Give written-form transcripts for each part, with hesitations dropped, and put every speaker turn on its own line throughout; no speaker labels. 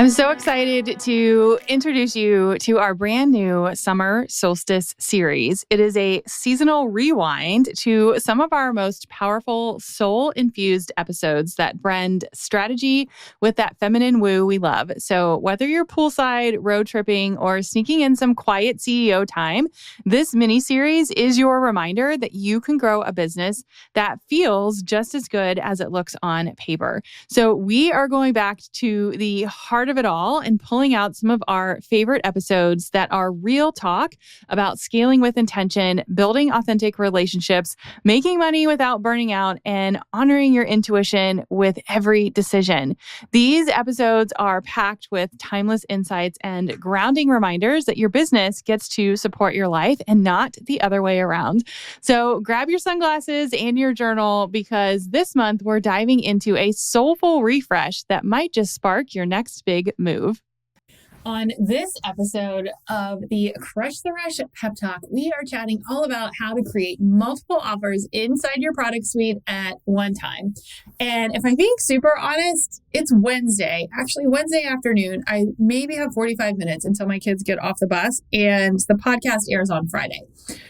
I'm so excited to introduce you to our brand new Summer Solstice series. It is a seasonal rewind to some of our most powerful soul-infused episodes that blend strategy with that feminine woo we love. So whether you're poolside, road tripping, or sneaking in some quiet CEO time, this mini-series is your reminder that you can grow a business that feels just as good as it looks on paper. So we are going back to the heart of it all and pulling out some of our favorite episodes that are real talk about scaling with intention, building authentic relationships, making money without burning out, and honoring your intuition with every decision. These episodes are packed with timeless insights and grounding reminders that your business gets to support your life and not the other way around. So grab your sunglasses and your journal because this month we're diving into a soulful refresh that might just spark your next big move. On this episode of the Crush the Rush Pep Talk, we are chatting all about how to create multiple offers inside your product suite at one time. And if I'm being super honest, it's Wednesday, actually Wednesday afternoon. I maybe have 45 minutes until my kids get off the bus and the podcast airs on Friday.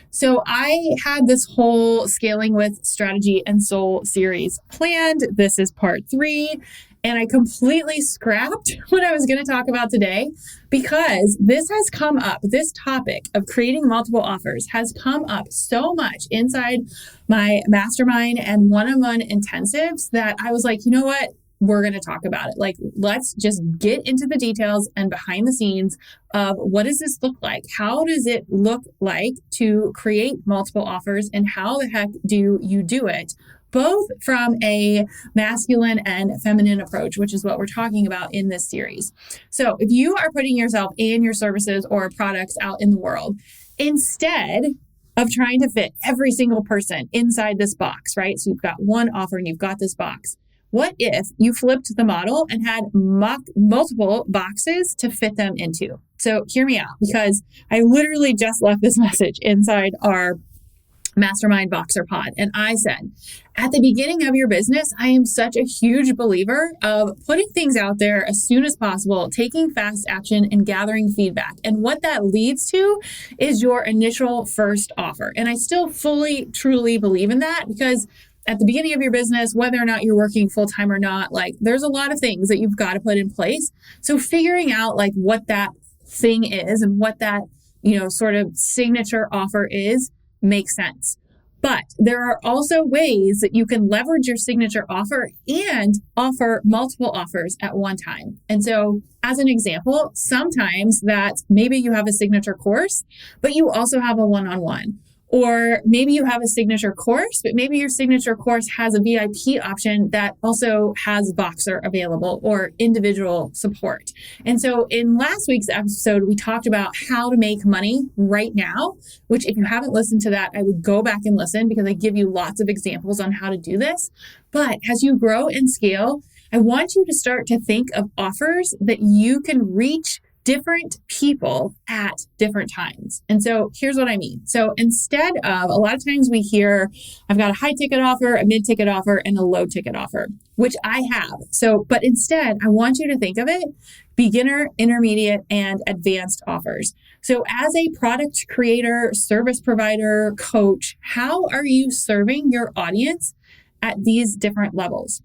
So I had this whole Scaling with Strategy and Soul series planned. This is part 3. And I completely scrapped what I was going to talk about today because this has come up. This topic of creating multiple offers has come up so much inside my mastermind and one-on-one intensives that I was like, you know what? We're going to talk about it. Like, let's just get into the details and behind the scenes of what does this look like? How does it look like to create multiple offers and how the heck do you do it? Both from a masculine and feminine approach, which is what we're talking about in this series. So if you are putting yourself and your services or products out in the world, instead of trying to fit every single person inside this box, right? So you've got one offer and you've got this box. What if you flipped the model and had multiple boxes to fit them into? So hear me out, because I literally just left this message inside our Mastermind Boxer Pod. And I said, at the beginning of your business, I am such a huge believer of putting things out there as soon as possible, taking fast action and gathering feedback. And what that leads to is your initial first offer. And I still fully, truly believe in that because at the beginning of your business, whether or not you're working full-time or not, like there's a lot of things that you've got to put in place. So figuring out like what that thing is and what that, sort of signature offer is makes sense. But there are also ways that you can leverage your signature offer and offer multiple offers at one time. And so as an example, sometimes that maybe you have a signature course, but you also have a one-on-one. Or maybe you have a signature course, but maybe your signature course has a VIP option that also has Boxer available or individual support. And so in last week's episode, we talked about how to make money right now, which if you haven't listened to that, I would go back and listen because I give you lots of examples on how to do this. But as you grow and scale, I want you to start to think of offers that you can reach different people at different times. And so here's what I mean. So instead of, a lot of times we hear, I've got a high ticket offer, a mid ticket offer, and a low ticket offer, which I have. So, but instead I want you to think of it, beginner, intermediate, and advanced offers. So as a product creator, service provider, coach, how are you serving your audience at these different levels?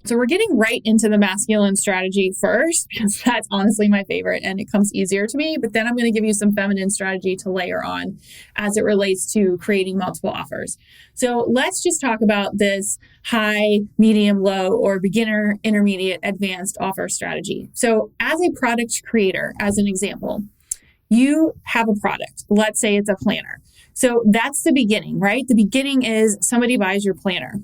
So we're getting right into the masculine strategy first, because that's honestly my favorite and it comes easier to me. But then I'm going to give you some feminine strategy to layer on as it relates to creating multiple offers. So let's just talk about this high, medium, low, or beginner, intermediate, advanced offer strategy. So as a product creator, as an example, you have a product. Let's say it's a planner. So that's the beginning, right? The beginning is somebody buys your planner.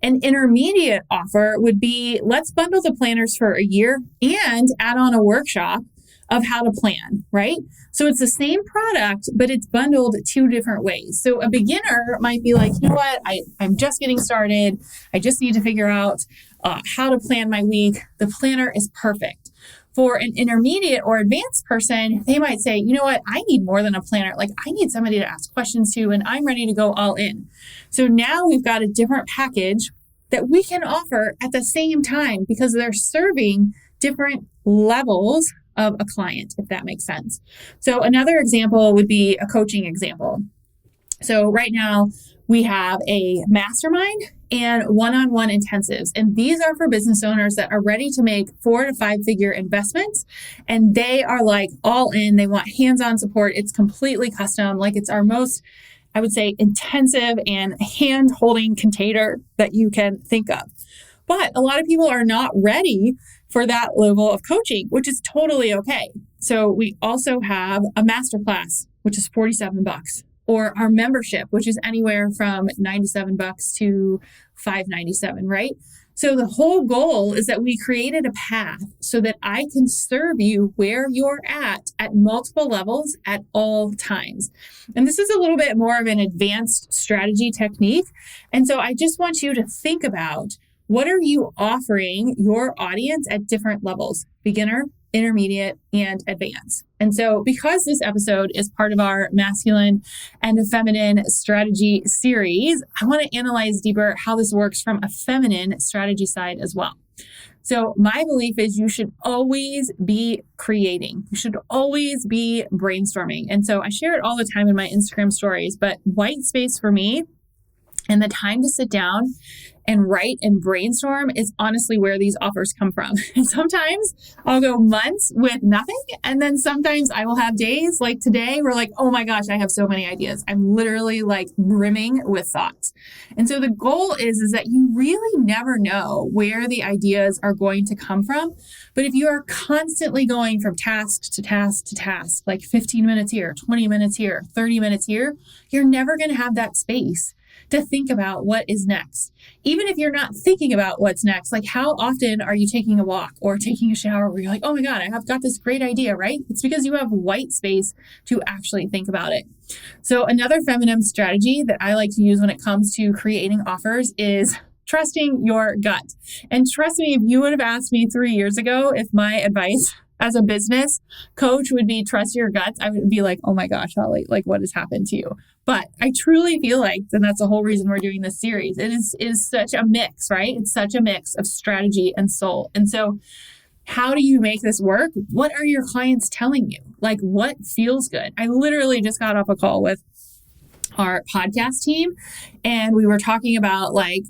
An intermediate offer would be, let's bundle the planners for a year and add on a workshop of how to plan, right? So it's the same product, but it's bundled 2 different ways. So a beginner might be like, you know what, I'm just getting started. I just need to figure out how to plan my week. The planner is perfect. For an intermediate or advanced person, they might say, you know what, I need more than a planner. Like I need somebody to ask questions to, and I'm ready to go all in. So now we've got a different package that we can offer at the same time because they're serving different levels of a client, if that makes sense. So another example would be a coaching example. So right now we have a mastermind and one-on-one intensives. And these are for business owners that are ready to make 4 to 5 figure investments. And they are like all in, they want hands-on support. It's completely custom. Like it's our most, I would say, intensive and hand-holding container that you can think of. But a lot of people are not ready for that level of coaching, which is totally okay. So we also have a masterclass, which is $47, or our membership, which is anywhere from $97 to $597, right? So the whole goal is that we created a path so that I can serve you where you're at multiple levels at all times. And this is a little bit more of an advanced strategy technique. And so I just want you to think about, what are you offering your audience at different levels? Beginner, intermediate, and advanced. And so because this episode is part of our masculine and feminine strategy series, I want to analyze deeper how this works from a feminine strategy side as well. So my belief is you should always be creating. You should always be brainstorming. And so I share it all the time in my Instagram stories, but white space for me and the time to sit down and write and brainstorm is honestly where these offers come from. And sometimes I'll go months with nothing. And then sometimes I will have days like today where like, oh my gosh, I have so many ideas. I'm literally like brimming with thoughts. And so the goal is that you really never know where the ideas are going to come from. But if you are constantly going from task to task to task, like 15 minutes here, 20 minutes here, 30 minutes here, you're never going to have that space to think about what is next. Even if you're not thinking about what's next, like how often are you taking a walk or taking a shower where you're like, oh my God, I have got this great idea, right? It's because you have white space to actually think about it. So another feminine strategy that I like to use when it comes to creating offers is trusting your gut. And trust me, if you would have asked me 3 years ago if my advice as a business coach would be trust your guts, I would be like, oh my gosh, Holly, like what has happened to you? But I truly feel like, and that's the whole reason we're doing this series, it is such a mix, right? It's such a mix of strategy and soul. And so how do you make this work? What are your clients telling you? Like what feels good? I literally just got off a call with our podcast team and we were talking about like,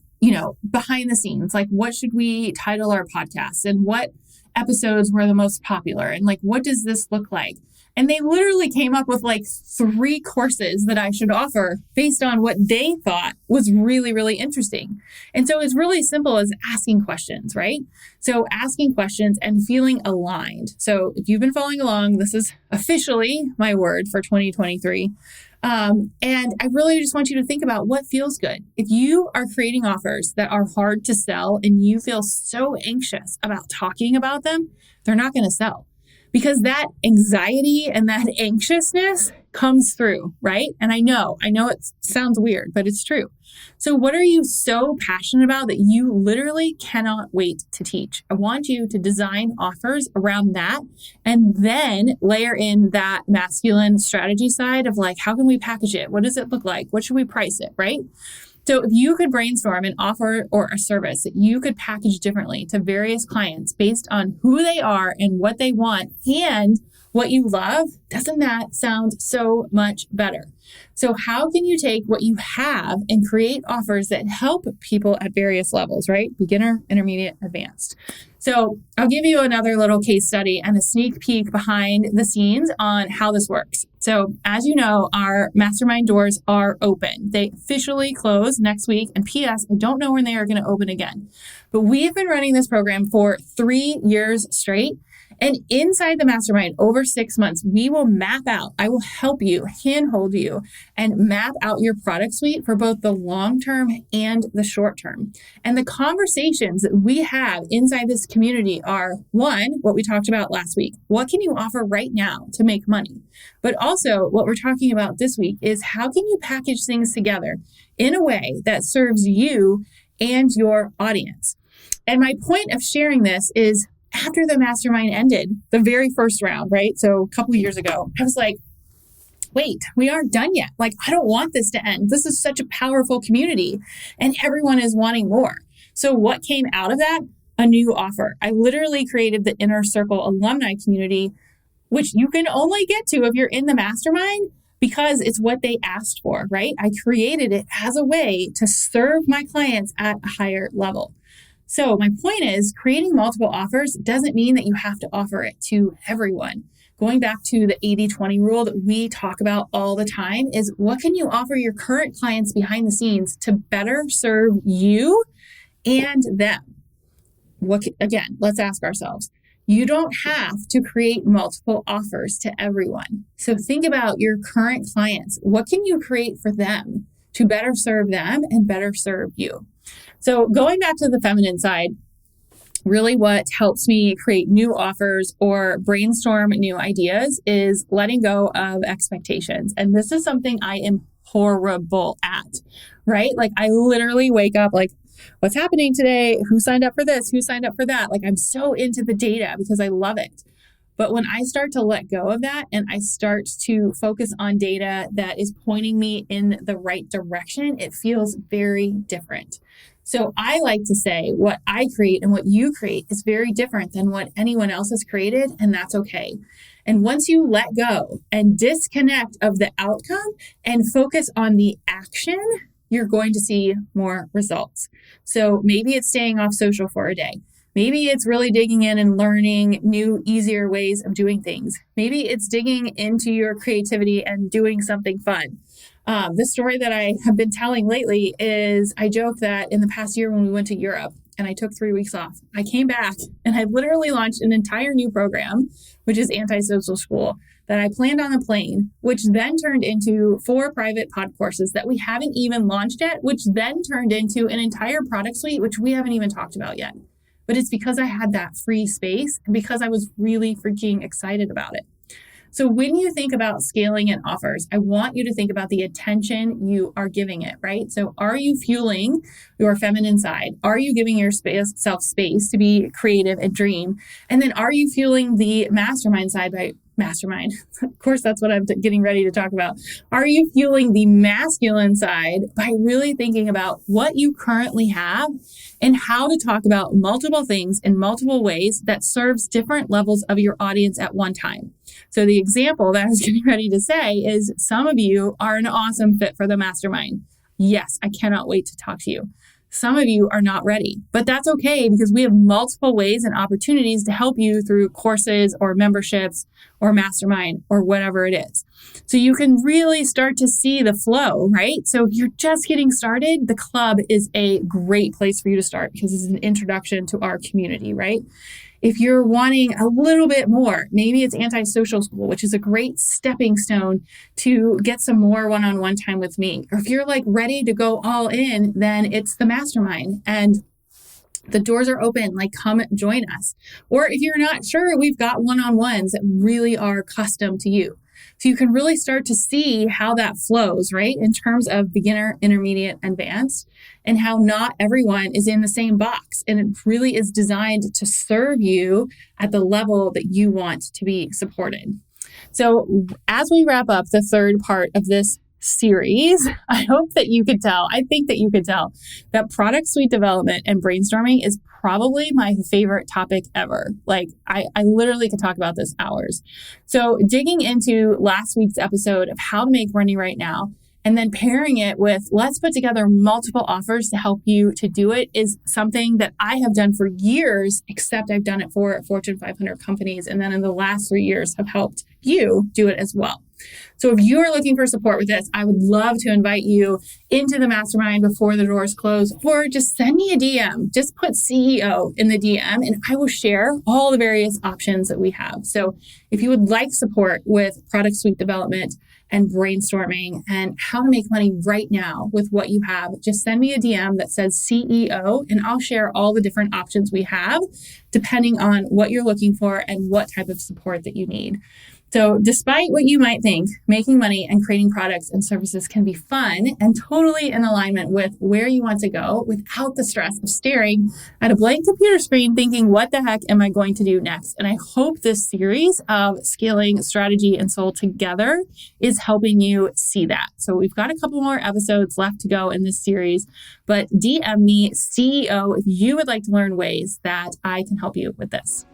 behind the scenes, like what should we title our podcasts and what episodes were the most popular and like what does this look like? And they literally came up with like 3 courses that I should offer based on what they thought was really, really interesting. And so it's really simple as asking questions, right? So asking questions and feeling aligned. So if you've been following along, this is officially my word for 2023. And I really just want you to think about what feels good. If you are creating offers that are hard to sell and you feel so anxious about talking about them, they're not going to sell. Because that anxiety and that anxiousness comes through, right? And I know it sounds weird, but it's true. So what are you so passionate about that you literally cannot wait to teach? I want you to design offers around that and then layer in that masculine strategy side of like, how can we package it? What does it look like? What should we price it, right? So if you could brainstorm an offer or a service that you could package differently to various clients based on who they are and what they want and what you love, doesn't that sound so much better? So how can you take what you have and create offers that help people at various levels, right? Beginner, intermediate, advanced. So I'll give you another little case study and a sneak peek behind the scenes on how this works. So as you know, our mastermind doors are open. They officially close next week. And P.S., I don't know when they are going to open again. But we've been running this program for 3 years straight. And inside the mastermind, over 6 months, we will map out, I will help you, handhold you, and map out your product suite for both the long term and the short term. And the conversations that we have inside this community are, one, what we talked about last week. What can you offer right now to make money? But also what we're talking about this week is how can you package things together in a way that serves you and your audience? And my point of sharing this is, after the mastermind ended, the very first round, right? So a couple of years ago, I was like, wait, we aren't done yet. Like, I don't want this to end. This is such a powerful community and everyone is wanting more. So what came out of that? a new offer. I literally created the Inner Circle alumni community, which you can only get to if you're in the mastermind because it's what they asked for, right? I created it as a way to serve my clients at a higher level. So my point is, creating multiple offers doesn't mean that you have to offer it to everyone. Going back to the 80-20 rule that we talk about all the time is, what can you offer your current clients behind the scenes to better serve you and them? Again, let's ask ourselves. You don't have to create multiple offers to everyone. So think about your current clients. What can you create for them to better serve them and better serve you? So going back to the feminine side, really what helps me create new offers or brainstorm new ideas is letting go of expectations. And this is something I am horrible at, right? Like I literally wake up like, what's happening today? Who signed up for this? Who signed up for that? Like I'm so into the data because I love it. But when I start to let go of that and I start to focus on data that is pointing me in the right direction, it feels very different. So I like to say what I create and what you create is very different than what anyone else has created, and that's okay. And once you let go and disconnect of the outcome and focus on the action, you're going to see more results. So maybe it's staying off social for a day. Maybe it's really digging in and learning new, easier ways of doing things. Maybe it's digging into your creativity and doing something fun. The story that I have been telling lately is I joke that in the past year when we went to Europe and I took 3 weeks off, I came back and I literally launched an entire new program, which is Anti-Social School, that I planned on a plane, which then turned into 4 private pod courses that we haven't even launched yet, which then turned into an entire product suite, which we haven't even talked about yet. But it's because I had that free space and because I was really freaking excited about it. So when you think about scaling and offers, I want you to think about the attention you are giving it, right? So are you fueling your feminine side? Are you giving yourself space to be creative and dream? And then are you fueling the mastermind side by mastermind? Of course, that's what I'm getting ready to talk about. Are you fueling the masculine side by really thinking about what you currently have and how to talk about multiple things in multiple ways that serves different levels of your audience at one time? So the example that I was getting ready to say is some of you are an awesome fit for the mastermind. Yes, I cannot wait to talk to you. Some of you are not ready, but that's okay because we have multiple ways and opportunities to help you through courses or memberships or mastermind or whatever it is. So you can really start to see the flow, right? So if you're just getting started, the club is a great place for you to start because it's an introduction to our community, right? If you're wanting a little bit more, maybe it's Anti-Social School, which is a great stepping stone to get some more one-on-one time with me. Or if you're like ready to go all in, then it's the mastermind and the doors are open, like come join us. Or if you're not sure, we've got one-on-ones that really are custom to you. So you can really start to see how that flows, right? In terms of beginner, intermediate, advanced, and how not everyone is in the same box. And it really is designed to serve you at the level that you want to be supported. So as we wrap up the third part of this series, I hope that you could tell, I think that you could tell that product suite development and brainstorming is probably my favorite topic ever. Like I literally could talk about this hours. So digging into last week's episode of how to make money right now, and then pairing it with let's put together multiple offers to help you to do it is something that I have done for years, except I've done it for Fortune 500 companies. And then in the last 3 years have helped you do it as well. So if you are looking for support with this, I would love to invite you into the mastermind before the doors close, or just send me a DM. Just put CEO in the DM and I will share all the various options that we have. So if you would like support with product suite development and brainstorming and how to make money right now with what you have, just send me a DM that says CEO and I'll share all the different options we have depending on what you're looking for and what type of support that you need. So despite what you might think, making money and creating products and services can be fun and totally in alignment with where you want to go without the stress of staring at a blank computer screen thinking, what the heck am I going to do next? And I hope this series of scaling strategy and soul together is helping you see that. So we've got a couple more episodes left to go in this series, but DM me CEO if you would like to learn ways that I can help you with this.